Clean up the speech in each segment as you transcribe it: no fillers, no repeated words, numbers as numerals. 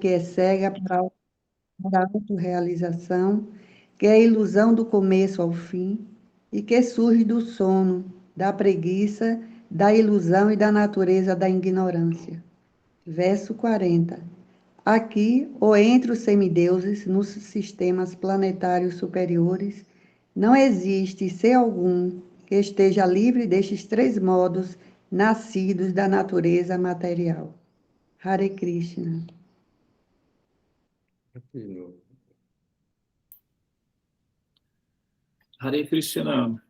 que é cega para a autorrealização, que é a ilusão do começo ao fim, e que surge do sono, da preguiça, da ilusão e da natureza da ignorância. Verso 40. Aqui, ou entre os semideuses, nos sistemas planetários superiores, não existe ser algum que esteja livre destes três modos nascidos da natureza material. Hare Krishna. Hare Krishna.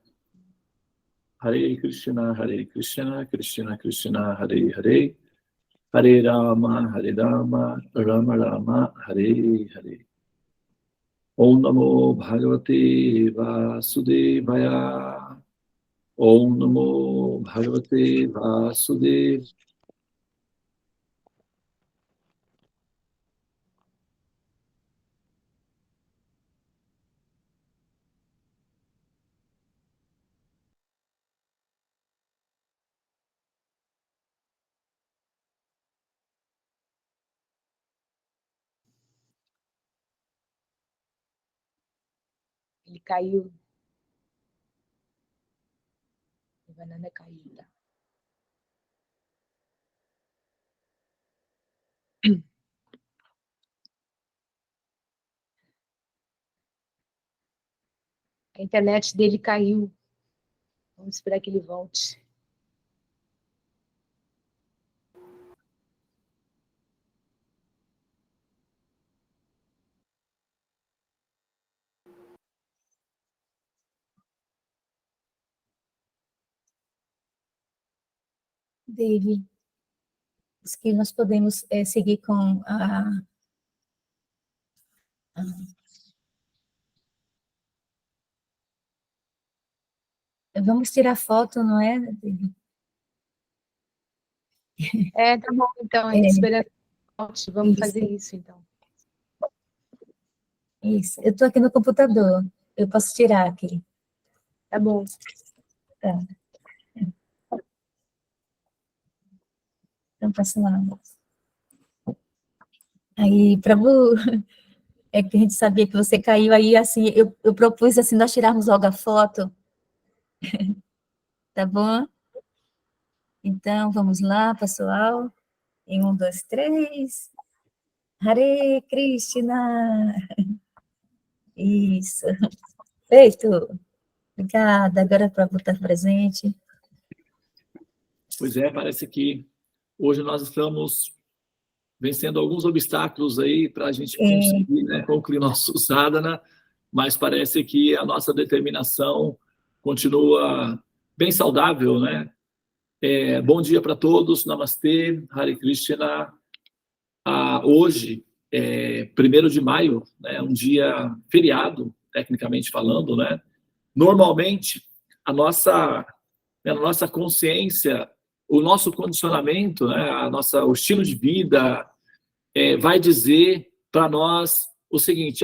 Hare Krishna, Hare Krishna, Krishna Krishna, Hare Hare. Hare Rama, Rama Rama, Hare Hare. Om Namo Bhagavate Vasudevaya. Om Namo Bhagavate Vasudevaya. Ele caiu. A banana caiu. Tá? A internet dele caiu. Vamos esperar que ele volte. Dave, diz que nós podemos seguir com Vamos tirar foto, não é, Dave? Tá bom, então, a gente espera. Vamos fazer isso, então. Isso, eu estou aqui no computador, eu posso tirar aqui. Tá bom. Tá. Então, passa lá. Aí, Prabhu, é que a gente sabia que você caiu, aí, assim, eu propus, assim, nós tirarmos logo a foto. Tá bom? Então, vamos lá, pessoal. Em 1, 2, 3. Hare Krishna. Isso. Feito. Obrigada. Agora para estar presente. Pois é, parece que hoje nós estamos vencendo alguns obstáculos aí para a gente conseguir, né, concluir nosso sadhana, mas parece que a nossa determinação continua bem saudável, né? Bom dia para todos, Namastê, Hare Krishna. Hoje, 1º de maio, né, um dia feriado, tecnicamente falando, né? Normalmente, a nossa consciência, o nosso condicionamento, né, o estilo de vida, vai dizer para nós o seguinte: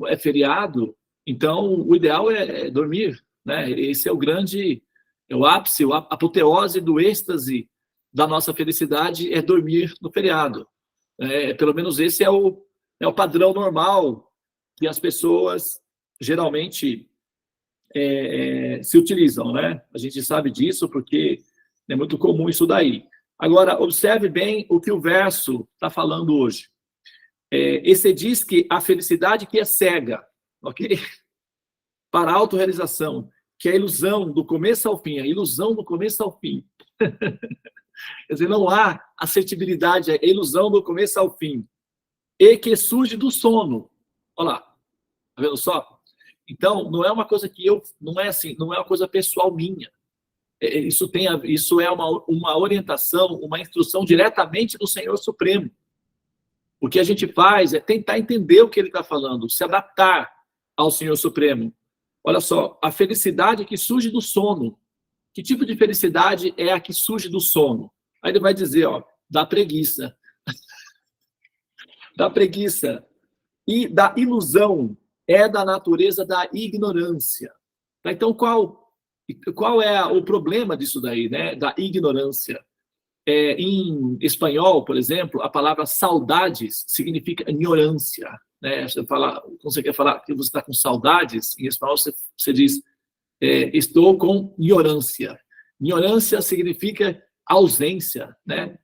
é feriado, então o ideal é dormir, né? Esse é o ápice, a apoteose do êxtase da nossa felicidade é dormir no feriado. Pelo menos esse é o padrão normal que as pessoas geralmente se utilizam, né? A gente sabe disso porque é muito comum isso daí. Agora, observe bem o que o verso está falando hoje. Esse diz que a felicidade que é cega, ok? Para a autorrealização, que é a ilusão do começo ao fim, a ilusão do começo ao fim. Quer dizer, não há assertibilidade, é a ilusão do começo ao fim. E que surge do sono. Olha lá, tá vendo só? Então, não é uma coisa não é uma coisa pessoal minha. Isso é uma orientação, uma instrução diretamente do Senhor Supremo. O que a gente faz é tentar entender o que ele está falando, se adaptar ao Senhor Supremo. Olha só, a felicidade que surge do sono. Que tipo de felicidade é a que surge do sono? Aí ele vai dizer, da preguiça. Da preguiça e da ilusão, é da natureza da ignorância. Então, qual é o problema disso daí, né? Da ignorância? Em espanhol, por exemplo, a palavra saudades significa ignorância. Né? Quando você quer falar que você está com saudades, em espanhol você diz, estou com ignorância. Ignorância significa ausência. Né?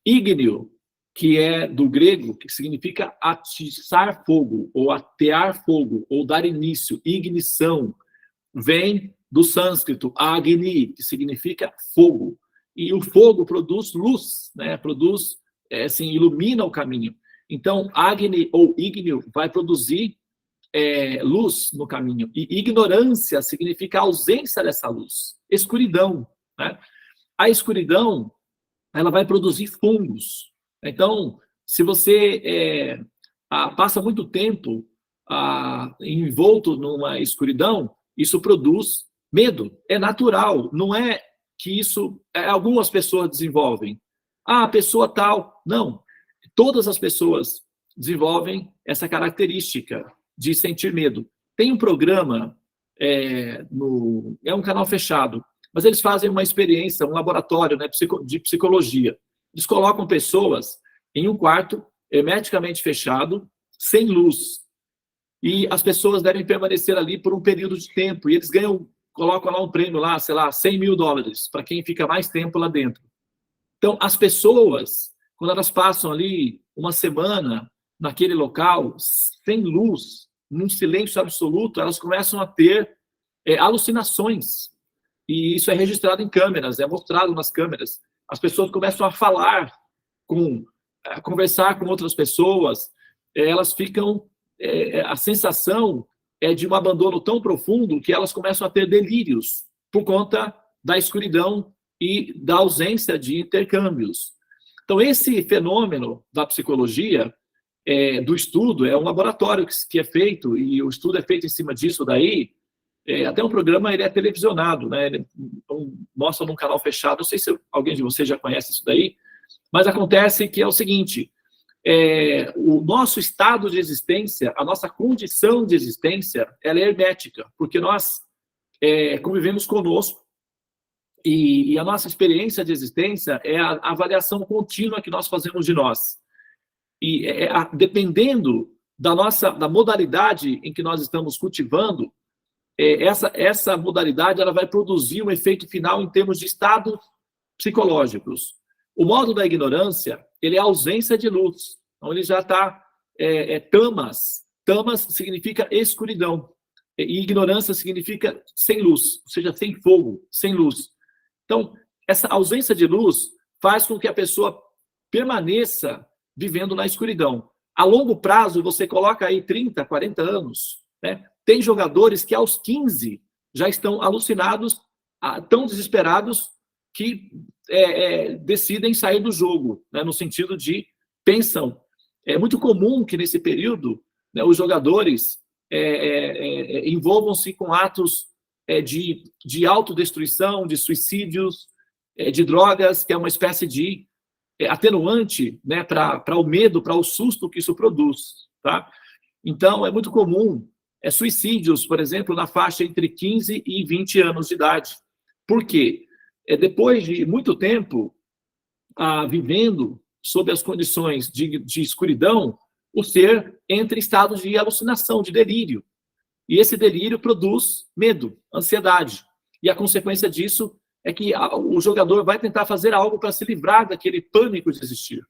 Ígneo, que é do grego, que significa atiçar fogo, ou atear fogo, ou dar início, ignição, vem do sânscrito agni, que significa fogo. E o fogo produz luz, né? Produz, assim, ilumina o caminho. Então, agni ou ígneo vai produzir luz no caminho. E ignorância significa ausência dessa luz, escuridão. Né? A escuridão, ela vai produzir fungos. Então, se você passa muito tempo envolto numa escuridão, isso produz medo. É natural, não é que isso algumas pessoas desenvolvem. A pessoa tal. Não. Todas as pessoas desenvolvem essa característica de sentir medo. Tem um programa, é um canal fechado, mas eles fazem uma experiência, um laboratório, né, de psicologia. Eles colocam pessoas em um quarto hermeticamente fechado, sem luz. E as pessoas devem permanecer ali por um período de tempo. E eles colocam lá um prêmio lá, sei lá, $100 mil, para quem fica mais tempo lá dentro. Então, as pessoas, quando elas passam ali uma semana naquele local, sem luz, num silêncio absoluto, elas começam a ter alucinações. E isso é registrado em câmeras, é mostrado nas câmeras. As pessoas começam a falar, a conversar com outras pessoas, elas ficam... a sensação é de um abandono tão profundo que elas começam a ter delírios por conta da escuridão e da ausência de intercâmbios. Então, esse fenômeno da psicologia, do estudo, é um laboratório que é feito, e o estudo é feito em cima disso daí. Até um programa ele é televisionado, né? Ele mostra num canal fechado. Não sei se alguém de vocês já conhece isso daí, mas acontece que é o seguinte: o nosso estado de existência, a nossa condição de existência, ela é hermética, porque nós convivemos conosco, e a nossa experiência de existência é a avaliação contínua que nós fazemos de nós. E dependendo da modalidade em que nós estamos cultivando, essa modalidade ela vai produzir um efeito final em termos de estados psicológicos. O modo da ignorância, ele é a ausência de luz. Então, ele já está tamas. Tamas significa escuridão. E ignorância significa sem luz, ou seja, sem fogo, sem luz. Então, essa ausência de luz faz com que a pessoa permaneça vivendo na escuridão. A longo prazo, você coloca aí 30, 40 anos, né? Tem jogadores que aos 15 já estão alucinados, tão desesperados, que decidem sair do jogo, né? No sentido de pensam. É muito comum que nesse período, né, os jogadores envolvam-se com atos de autodestruição, de suicídios, de drogas, que é uma espécie de atenuante, né, para o medo, para o susto que isso produz. Tá? Então, é muito comum suicídios, por exemplo, na faixa entre 15 e 20 anos de idade. Por quê? Depois de muito tempo vivendo sob as condições de escuridão, o ser entra em estados de alucinação, de delírio. E esse delírio produz medo, ansiedade. E a consequência disso é que o jogador vai tentar fazer algo para se livrar daquele pânico de existir.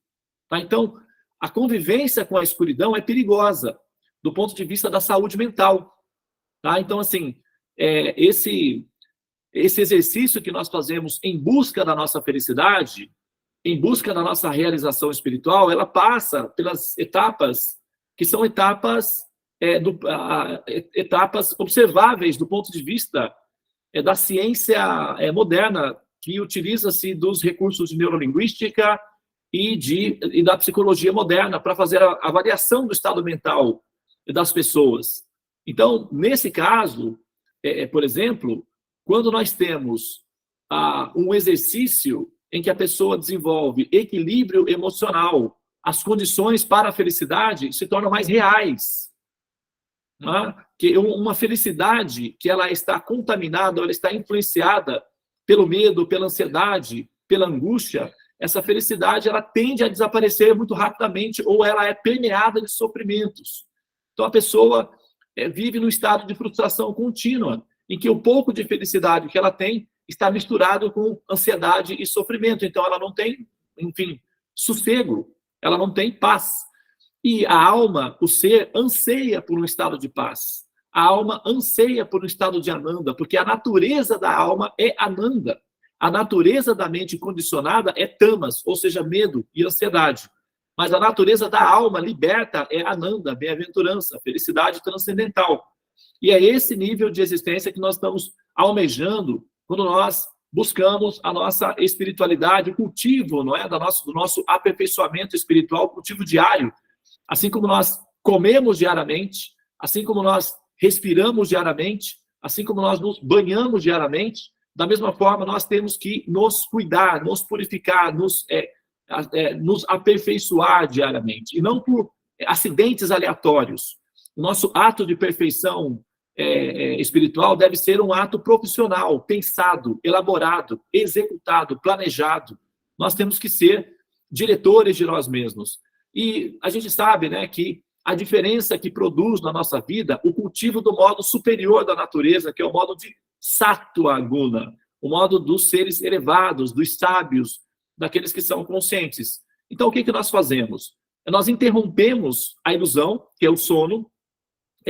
Tá? Então, a convivência com a escuridão é perigosa do ponto de vista da saúde mental. Tá? Então, assim, esse exercício que nós fazemos em busca da nossa felicidade, em busca da nossa realização espiritual, ela passa pelas etapas que são etapas observáveis do ponto de vista da ciência moderna, que utiliza-se dos recursos de neurolinguística e da psicologia moderna para fazer a avaliação do estado mental das pessoas. Então, nesse caso, por exemplo, quando nós temos um exercício em que a pessoa desenvolve equilíbrio emocional, as condições para a felicidade se tornam mais reais. Que uma felicidade que ela está contaminada, ela está influenciada pelo medo, pela ansiedade, pela angústia, essa felicidade ela tende a desaparecer muito rapidamente ou ela é permeada de sofrimentos. Então, a pessoa vive num estado de frustração contínua, em que o pouco de felicidade que ela tem está misturado com ansiedade e sofrimento. Então, ela não tem, enfim, sossego, ela não tem paz. E a alma, o ser, anseia por um estado de paz. A alma anseia por um estado de ananda, porque a natureza da alma é ananda. A natureza da mente condicionada é tamas, ou seja, medo e ansiedade. Mas a natureza da alma liberta é ananda, bem-aventurança, felicidade transcendental. E é esse nível de existência que nós estamos almejando quando nós buscamos a nossa espiritualidade, o cultivo, não é, do nosso aperfeiçoamento espiritual, o cultivo diário. Assim como nós comemos diariamente, assim como nós respiramos diariamente, assim como nós nos banhamos diariamente, da mesma forma nós temos que nos cuidar, nos purificar, nos aperfeiçoar diariamente, e não por acidentes aleatórios. O nosso ato de perfeição espiritual deve ser um ato profissional, pensado, elaborado, executado, planejado. Nós temos que ser diretores de nós mesmos. E a gente sabe, né, que a diferença que produz na nossa vida o cultivo do modo superior da natureza, que é o modo de Sattva Guna, o modo dos seres elevados, dos sábios, daqueles que são conscientes. Então, o que nós fazemos? Nós interrompemos a ilusão, que é o sono,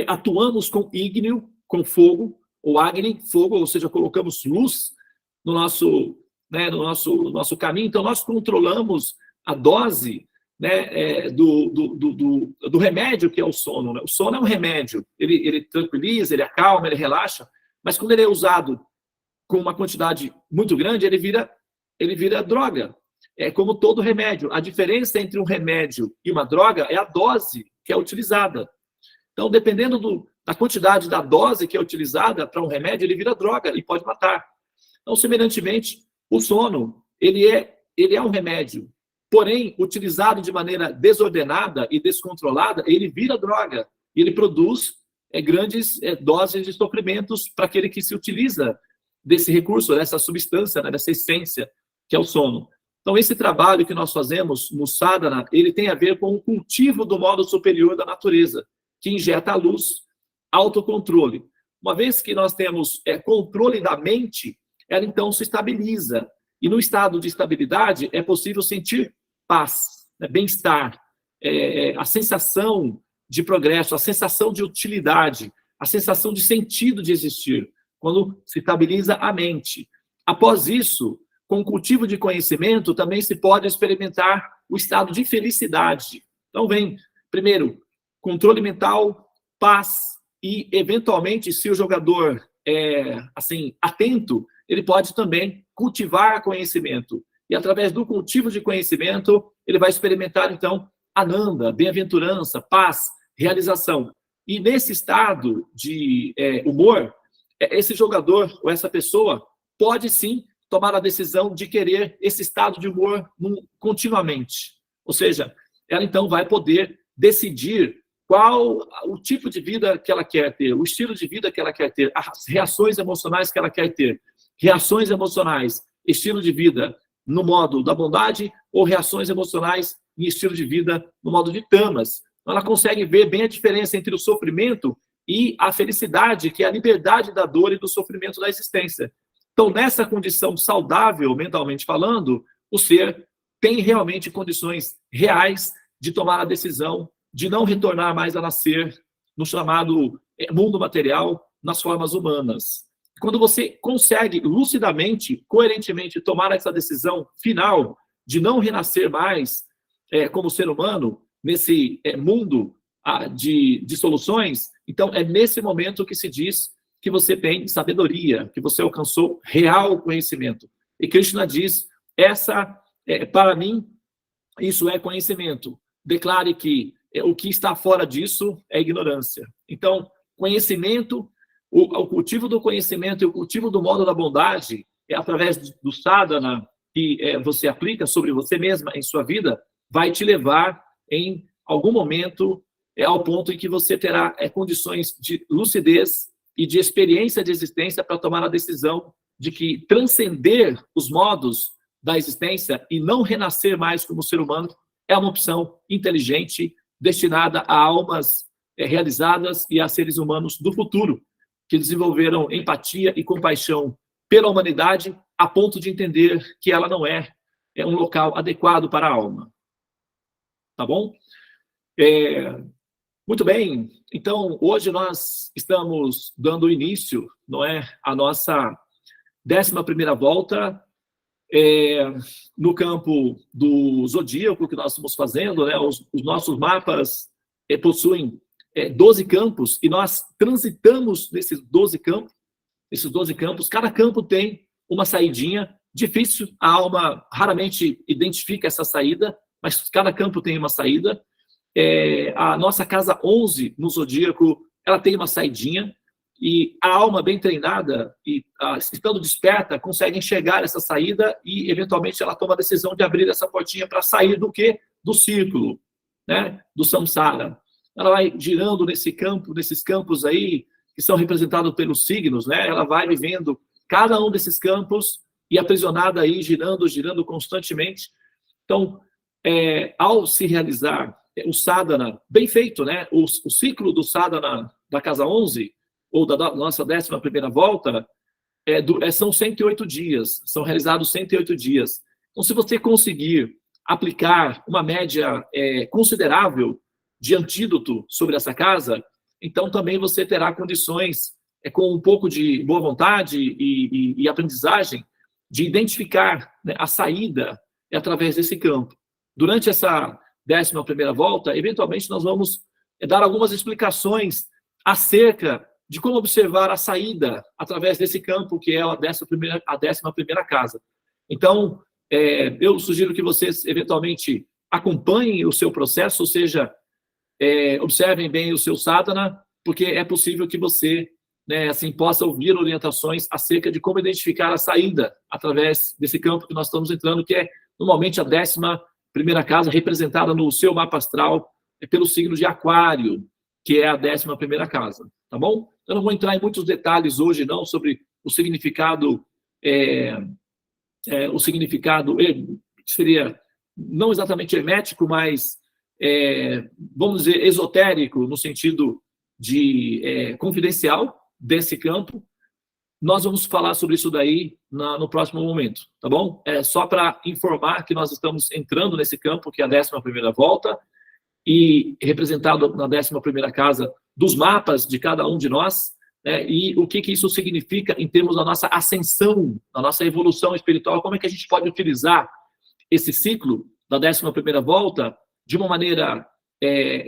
atuamos com ígneo, com fogo, ou Agni, fogo, ou seja, colocamos luz no nosso caminho. Então, nós controlamos a dose, né, do remédio que é o sono. Né? O sono é um remédio, ele tranquiliza, ele acalma, ele relaxa, mas quando ele é usado com uma quantidade muito grande, ele vira droga. É como todo remédio. A diferença entre um remédio e uma droga é a dose que é utilizada. Então, dependendo da quantidade da dose que é utilizada para um remédio, ele vira droga e pode matar. Então, semelhantemente, o sono, ele é um remédio. Porém, utilizado de maneira desordenada e descontrolada, ele vira droga. E ele produz grandes doses de sofrimentos para aquele que se utiliza desse recurso, dessa substância, né, dessa essência, que é o sono. Então, esse trabalho que nós fazemos no sadhana, ele tem a ver com o cultivo do modo superior da natureza, que injeta a luz, autocontrole. Uma vez que nós temos controle da mente, ela então se estabiliza. E no estado de estabilidade é possível sentir paz, né, bem-estar, a sensação de progresso, a sensação de utilidade, a sensação de sentido de existir, quando se estabiliza a mente. Após isso, com o cultivo de conhecimento, também se pode experimentar o estado de felicidade. Então, vem, primeiro, controle mental, paz e, eventualmente, se o jogador é, atento, ele pode também cultivar conhecimento. E, através do cultivo de conhecimento, ele vai experimentar, então, ananda, bem-aventurança, paz, realização. E, nesse estado de humor, esse jogador ou essa pessoa pode, sim, tomar a decisão de querer esse estado de humor continuamente. Ou seja, ela então vai poder decidir qual o tipo de vida que ela quer ter, o estilo de vida que ela quer ter, as reações emocionais que ela quer ter. Reações emocionais, estilo de vida no modo da bondade ou reações emocionais em estilo de vida no modo de tamas. Então, ela consegue ver bem a diferença entre o sofrimento e a felicidade, que é a liberdade da dor e do sofrimento da existência. Então, nessa condição saudável, mentalmente falando, o ser tem realmente condições reais de tomar a decisão de não retornar mais a nascer no chamado mundo material, nas formas humanas. Quando você consegue lucidamente, coerentemente, tomar essa decisão final de não renascer mais como ser humano nesse mundo de soluções, então é nesse momento que se diz que você tem sabedoria, que você alcançou real conhecimento. E Krishna diz, para mim, isso é conhecimento. Declare que o que está fora disso é ignorância. Então, conhecimento, o cultivo do conhecimento e o cultivo do modo da bondade, através do sadhana que você aplica sobre você mesma em sua vida, vai te levar em algum momento ao ponto em que você terá condições de lucidez e de experiência de existência para tomar a decisão de que transcender os modos da existência e não renascer mais como ser humano é uma opção inteligente, destinada a almas realizadas e a seres humanos do futuro, que desenvolveram empatia e compaixão pela humanidade, a ponto de entender que ela não é um local adequado para a alma. Tá bom? Muito bem. Então, hoje nós estamos dando início, não é, à nossa 11ª volta no campo do zodíaco que nós estamos fazendo, né? Os nossos mapas possuem 12 campos e nós transitamos nesses 12 campos. Esses 12 campos, cada campo tem uma saidinha. Difícil, a alma raramente identifica essa saída, mas cada campo tem uma saída. A nossa casa 11 no zodíaco, ela tem uma saidinha, e a alma bem treinada e estando desperta consegue enxergar essa saída e eventualmente ela toma a decisão de abrir essa portinha para sair do quê? Do círculo, né? Do samsara. Ela vai girando nesses campos aí que são representados pelos signos, né? Ela vai vivendo cada um desses campos e aprisionada aí, girando constantemente. Então, ao se realizar o sadhana, bem feito, né? O ciclo do sadhana da casa 11, ou da nossa 11ª volta, são 108 dias, são realizados 108 dias. Então, se você conseguir aplicar uma média considerável de antídoto sobre essa casa, então também você terá condições, com um pouco de boa vontade e aprendizagem, de identificar, né, a saída através desse campo. Durante essa 11ª volta, eventualmente nós vamos dar algumas explicações acerca de como observar a saída através desse campo, que é a 11ª casa. Então, eu sugiro que vocês, eventualmente, acompanhem o seu processo, ou seja, observem bem o seu sadhana, porque é possível que você, né, assim, possa ouvir orientações acerca de como identificar a saída através desse campo que nós estamos entrando, que é, normalmente, a 11ª casa, representada no seu mapa astral pelo signo de Aquário, que é a 11ª casa, tá bom? Eu não vou entrar em muitos detalhes hoje, não, sobre o significado, seria não exatamente hermético, mas, vamos dizer, esotérico, no sentido de confidencial desse campo. Nós vamos falar sobre isso daí no próximo momento, tá bom? Só para informar que nós estamos entrando nesse campo, que é a 11ª volta, e representado na 11ª casa dos mapas de cada um de nós, né? E o que isso significa em termos da nossa ascensão, da nossa evolução espiritual, como é que a gente pode utilizar esse ciclo da 11ª volta de uma maneira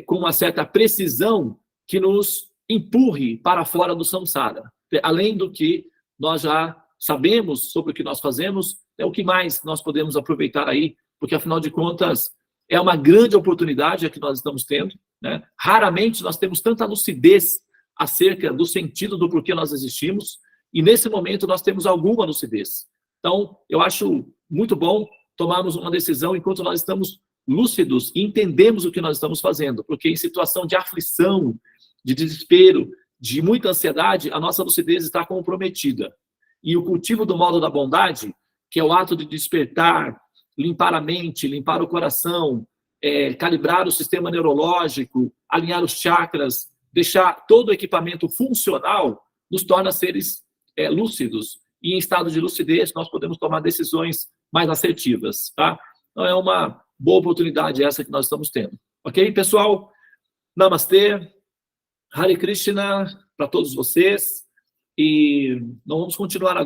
com uma certa precisão que nos empurre para fora do samsara. Além do que nós já sabemos sobre o que nós fazemos, o que mais nós podemos aproveitar aí, porque afinal de contas é uma grande oportunidade a que nós estamos tendo, né? Raramente nós temos tanta lucidez acerca do sentido do porquê nós existimos, e nesse momento nós temos alguma lucidez. Então, eu acho muito bom tomarmos uma decisão enquanto nós estamos lúcidos e entendemos o que nós estamos fazendo, porque em situação de aflição, de desespero, de muita ansiedade, a nossa lucidez está comprometida. E o cultivo do modo da bondade, que é o ato de despertar, limpar a mente, limpar o coração, calibrar o sistema neurológico, alinhar os chakras, deixar todo o equipamento funcional, nos torna seres lúcidos. E em estado de lucidez, nós podemos tomar decisões mais assertivas, tá? Então, é uma boa oportunidade essa que nós estamos tendo. Ok, pessoal? Namastê, Hare Krishna para todos vocês. E nós vamos continuar agora.